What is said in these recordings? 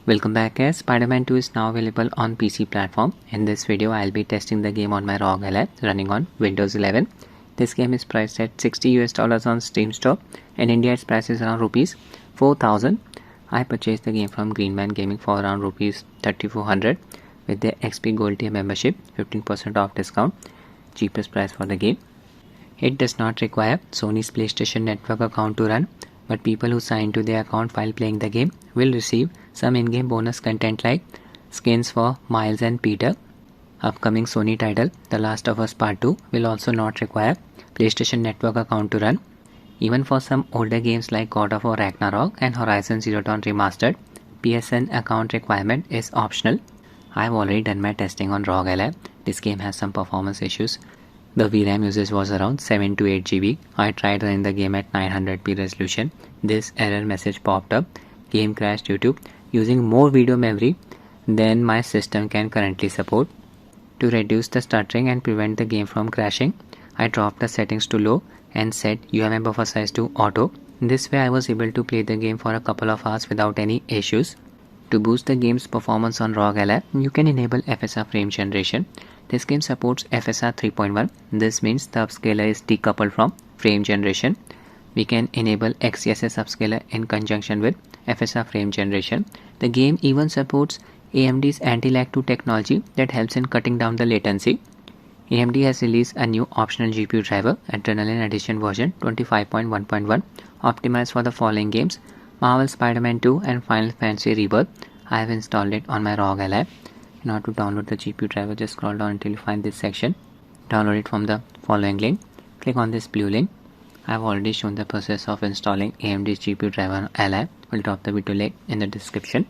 Welcome back guys. Spiderman 2 is now available on PC platform. In this video I'll be testing the game on my Rog Ally running on Windows 11. This game is priced at $60 on Steam Store. In India its price is around rupees 4,000. I purchased the game from Greenman Gaming for around rupees 3,400 with the XP Gold tier membership, 15% off discount, cheapest price for the game. It does not require Sony's PlayStation Network account to run, but people who sign to their account while playing the game will receive some in-game bonus content like skins for Miles and Peter. Upcoming Sony title The Last of Us Part 2 will also not require PlayStation Network account to run. Even for some older games like God of War Ragnarok and Horizon Zero Dawn Remastered, PSN account requirement is optional. I've already done my testing on Rog Ally. This game has some performance issues. The VRAM usage was around 7 to 8 GB. I tried running the game at 900p resolution. This error message popped up. Game crashed due to using more video memory than my system can currently support. To reduce the stuttering and prevent the game from crashing, I dropped the settings to low and set UMM buffer size to auto. This way I was able to play the game for a couple of hours without any issues. To boost the game's performance on Rog Ally, you can enable FSR frame generation. This game supports FSR 3.1. This means the upscaler is decoupled from frame generation. We can enable XeSS upscaler in conjunction with FSR frame generation. The game even supports AMD's AntiLag 2 technology that helps in cutting down the latency. AMD has released a new optional GPU driver, Adrenaline Edition version 25.1.1, optimized for the following games: Marvel Spider-Man 2 and Final Fantasy Rebirth. I have installed it on my Rog Ally. In order to download the GPU driver, just scroll down until you find this section. Download it from the following link. Click on this blue link. I have already shown the process of installing AMD's GPU driver on Ally. We'll drop the video link in the description.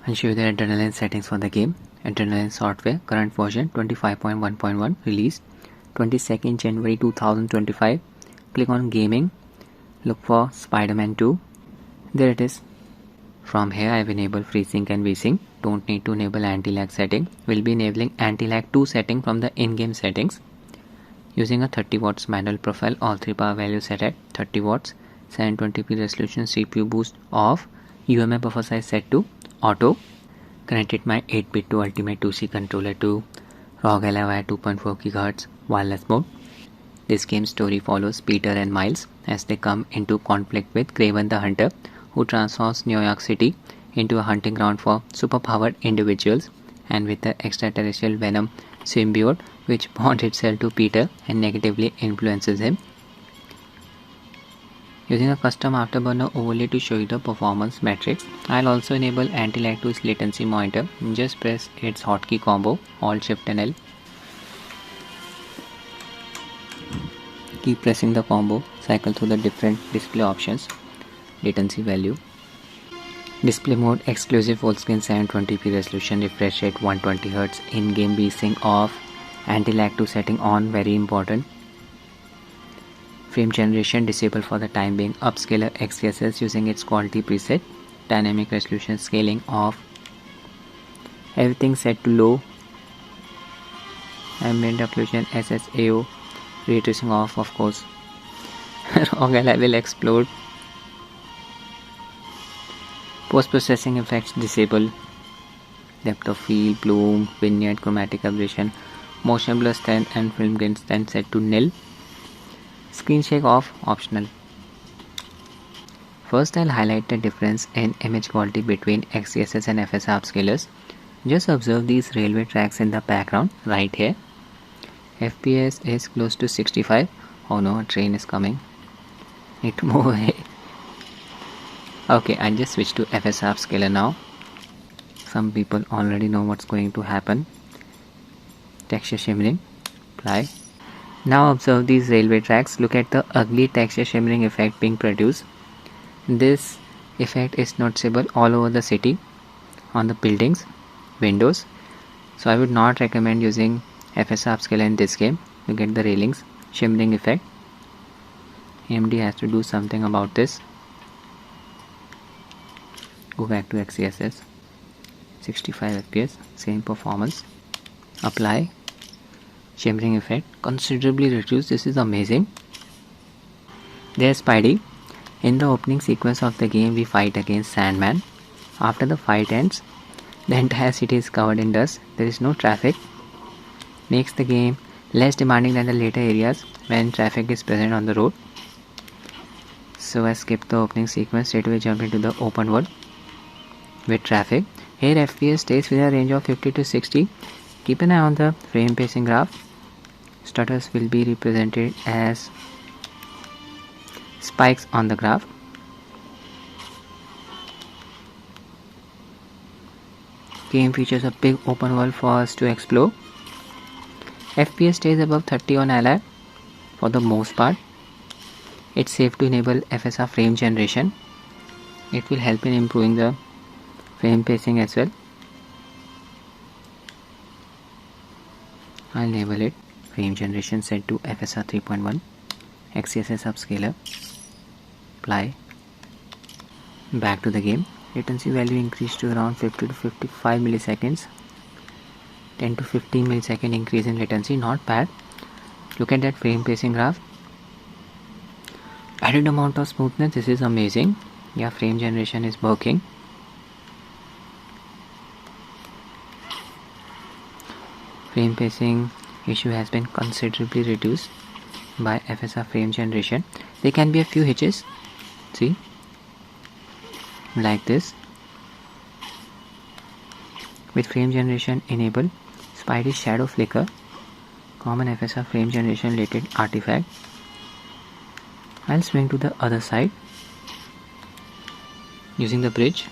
I'll show you the Adrenaline settings for the game. Adrenaline software, current version 25.1.1, released 22nd January 2025. Click on Gaming. Look for Spiderman 2. There it is. From here I have enabled FreeSync and VSync. Don't need to enable AntiLag setting. We'll be enabling AntiLag 2 setting from the in-game settings. Using a 30 watts manual profile, all three power values set at 30 watts, 720p resolution, CPU boost off, UMM buffer size set to auto. Connected my 8-bit to Ultimate 2C controller to Rog Ally via 2.4 GHz wireless mode. This game's story follows Peter and Miles as they come into conflict with Craven the Hunter, who transforms New York City into a hunting ground for superpowered individuals, and with the extraterrestrial Venom symbiote which bonds itself to Peter and negatively influences him. Using a custom afterburner overlay to show you the performance metrics, I'll also enable AntiLag 2's latency monitor. Just press its hotkey combo Alt Shift and L. Keep pressing the combo, cycle through the different display options. Latency value, display mode exclusive full screen 720p resolution, refresh rate 120Hz, in-game VSync off, AntiLag 2 setting on, very important. Frame generation disabled for the time being, upscaler XeSS using its quality preset, dynamic resolution scaling off, everything set to low, ambient occlusion SSAO, ray tracing off of course. Rog Ally will explode. Post-processing effects disable, depth of field, bloom, vignette, chromatic aberration, motion blur strength and film grain strength set to nil. Screen shake off, optional. First I'll highlight the difference in image quality between XeSS and FSR upscalers. Just observe these railway tracks in the background right here. FPS is close to 65. Oh no, a train is coming. Need to move away. Okay, I just switched to FSR upscaler now. Some people already know what's going to happen. Texture shimmering, apply. Now observe these railway tracks. Look at the ugly texture shimmering effect being produced. This effect is noticeable all over the city, on the buildings, windows. So I would not recommend using FSR upscaler in this game. You get the railings shimmering effect. AMD has to do something about this. Go back to XeSS, 65 FPS, same performance. Apply, shimmering effect considerably reduced. This is amazing. There's Spidey. In the opening sequence of the game, we fight against Sandman. After the fight ends, the entire city is covered in dust. There is no traffic. Makes the game less demanding than the later areas when traffic is present on the road. So I skip the opening sequence, straight away jump into the open world with traffic. Here FPS stays within a range of 50 to 60. Keep an eye on the frame pacing graph. Stutters will be represented as spikes on the graph. Game features a big open world for us to explore. FPS stays above 30 on AntiLag for the most part. It's safe to enable FSR frame generation. It will help in improving the frame pacing as well. I'll enable it. Frame generation set to FSR 3.1. XeSS upscaler. Apply. Back to the game. Latency value increased to around 50 to 55 milliseconds. 10 to 15 millisecond increase in latency, not bad. Look at that frame pacing graph. Added amount of smoothness, this is amazing. Yeah, frame generation is working. Frame pacing issue has been considerably reduced by FSR frame generation. There can be a few hitches, see, like this. With frame generation enabled, Spidey shadow flicker, common FSR frame generation related artifact. I'll swing to the other side using the bridge.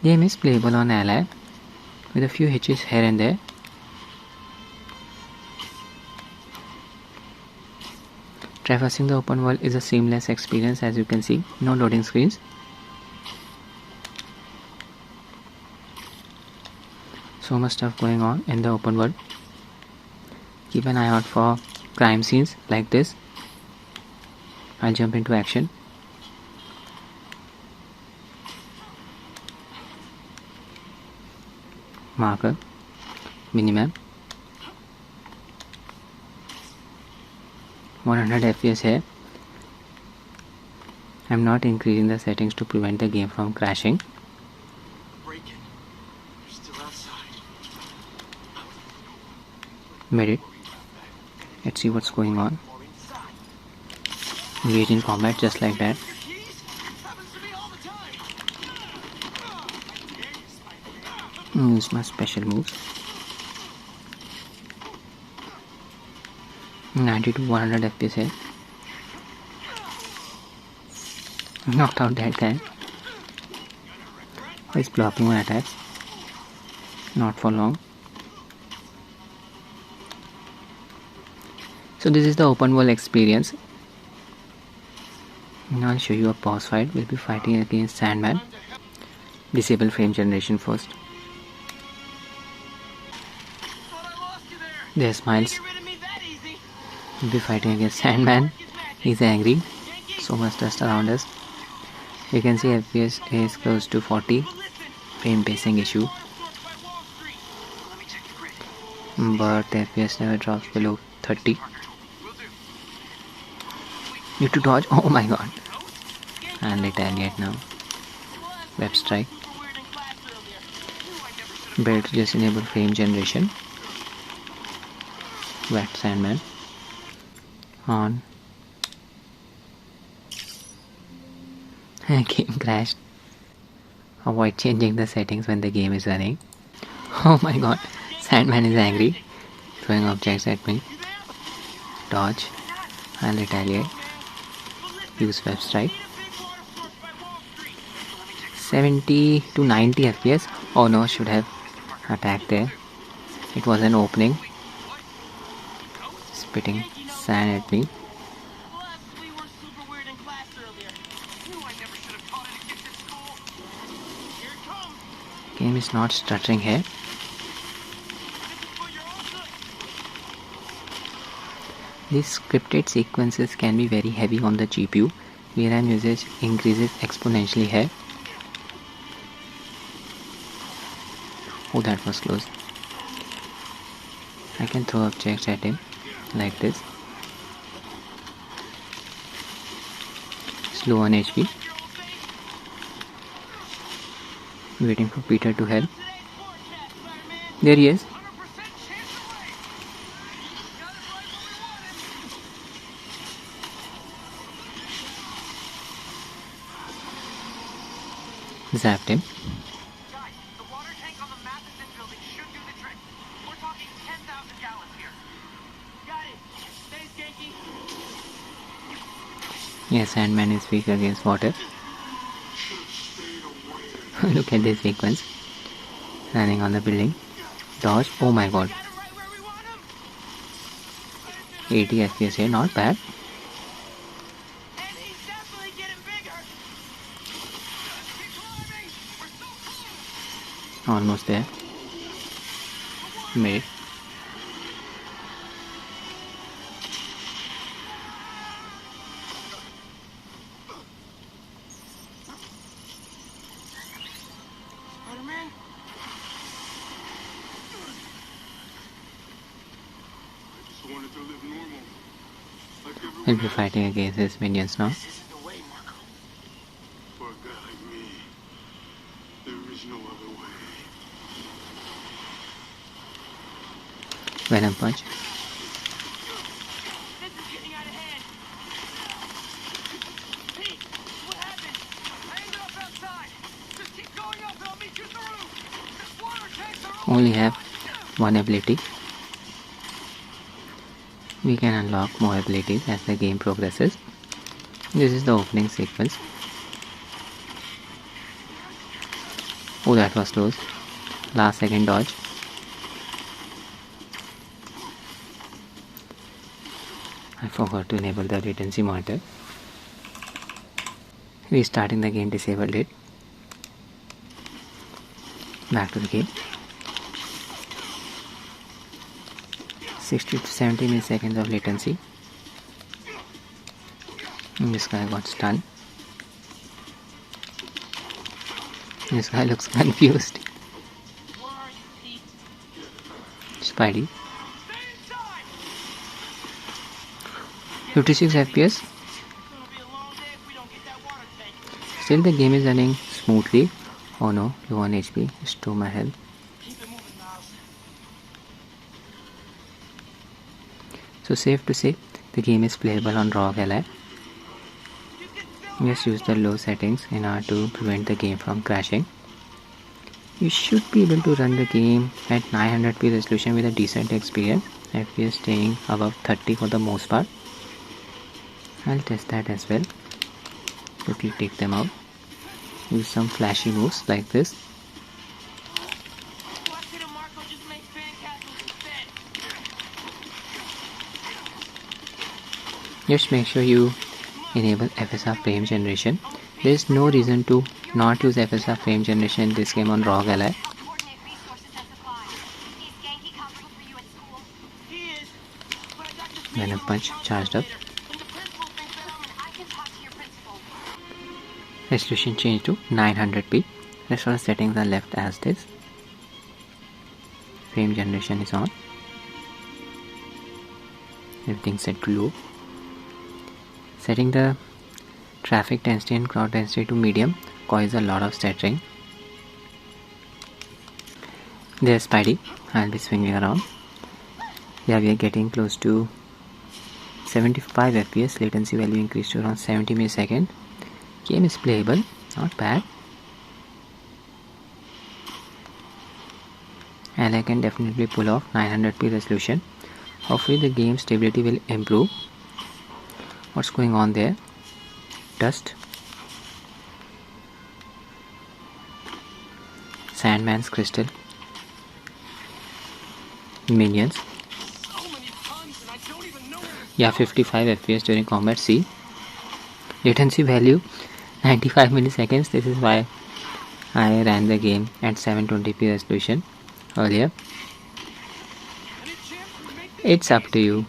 Game is playable on AntiLag with a few hitches here and there. Traversing the open world is a seamless experience, as you can see, no loading screens. So much stuff going on in the open world. Keep an eye out for crime scenes like this. I'll jump into action. Marker, minimap, 100 FPS here. I'm not increasing the settings to prevent the game from crashing. Made it. Let's see what's going on. Engage in combat just like that. Use my special moves. 90 to 100 FPS here. Knocked out that guy. He's blocking my attacks. Not for long. So this is the open world experience. Now I'll show you a boss fight. We'll be fighting against Sandman. Disable frame generation first. There smiles. We'll be fighting against Sandman. He's angry. So much dust around us. You can see FPS is close to 40. Frame pacing issue. But the FPS never drops below 30. Need to dodge. Oh my god. And retaliate now. Web strike. Better to just enable frame generation. Wet Sandman. On. Game crashed. Avoid changing the settings when the game is running. Oh my god. Sandman is angry. Throwing objects at me. Dodge. And retaliate. Use web strike. 70 to 90 FPS. Oh no, should have attacked there. It was an opening. Spitting sand at me. Game is not stuttering here. These scripted sequences can be very heavy on the GPU. VRAM usage increases exponentially here. Oh, that was close. I can throw objects at him like this. Slow on HP. Waiting for Peter to help. There he is. Zapped him. Guys, the water tank on the map in this building should do the trick. We're talking 10,000 gallons here. Got it. Stay skanky. Yes, Sandman is weak against water. Look at this sequence. Running on the building. Dodge. Oh my god. 80 FPS here, not bad. Almost there. Made it. Spiderman? I just wanted to live normal. Like everyone He'll be else. fighting against his minions now. This isn't the way, Marco. For a guy like me, there is no other way. Venom punch. This is getting out of hand. Pete, what happened? I ended up outside. Just keep going up and I'll meet you at the roof. This water tanks are Only have one ability. We can unlock more abilities as the game progresses. This is the opening sequence. Oh, that was close. Last second dodge. I forgot to enable the latency monitor. Restarting the game disabled it. Back to the game. 60 to 70 milliseconds of latency. And this guy got stunned. This guy looks confused. Where are you, Pete? Spidey. Stay inside! 56 FPS. It's gonna be a long day if we don't get that water tank. Still the game is running smoothly. Oh no, low on HP. Restore my health. Keep it moving, Miles. So safe to say, the game is playable on Rog Ally. Just use the low settings in order to prevent the game from crashing. You should be able to run the game at 900p resolution with a decent experience. FPS staying above 30 for the most part. I'll test that as well. Quickly take them out. Use some flashy moves like this. Why couldn't Marco just make fan castles instead? Just make sure you enable FSR frame generation. There is no reason to not use FSR frame generation in this game on Rog Ally. Coordinate resources and supplies. Is Genki comfortable for you at school? He is. But I got this Venom meeting punch with the charged up. later, and the principal thinks that I'm an I can talk to your principal. Resolution changed to 900p. Rest of the settings are left as this. Frame generation is on. Everything set to low. Setting the traffic density and crowd density to medium causes a lot of stuttering. There's Spidey. I'll be swinging around. Yeah, we are getting close to 75 FPS. Latency value increased to around 70 milliseconds. Game is playable, not bad. And I can definitely pull off 900p resolution. Hopefully the game stability will improve. What's going on there? Dust. Sandman's crystal. Minions. so many tons and I don't even know where Yeah, 55 FPS during combat. See, latency value 95 milliseconds. This is why I ran the game at 720p resolution earlier. any chance we make this? It's up to you.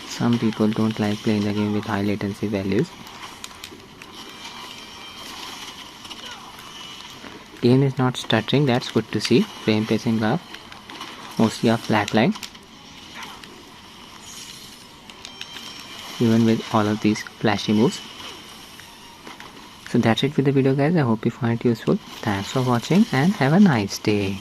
Some people don't like playing the game with high latency values. Game is not stuttering, that's good to see. Frame pacing graph mostly a flat line. even with all of these flashy moves. So that's it with the video guys. I hope you find it useful. Thanks for watching and have a nice day.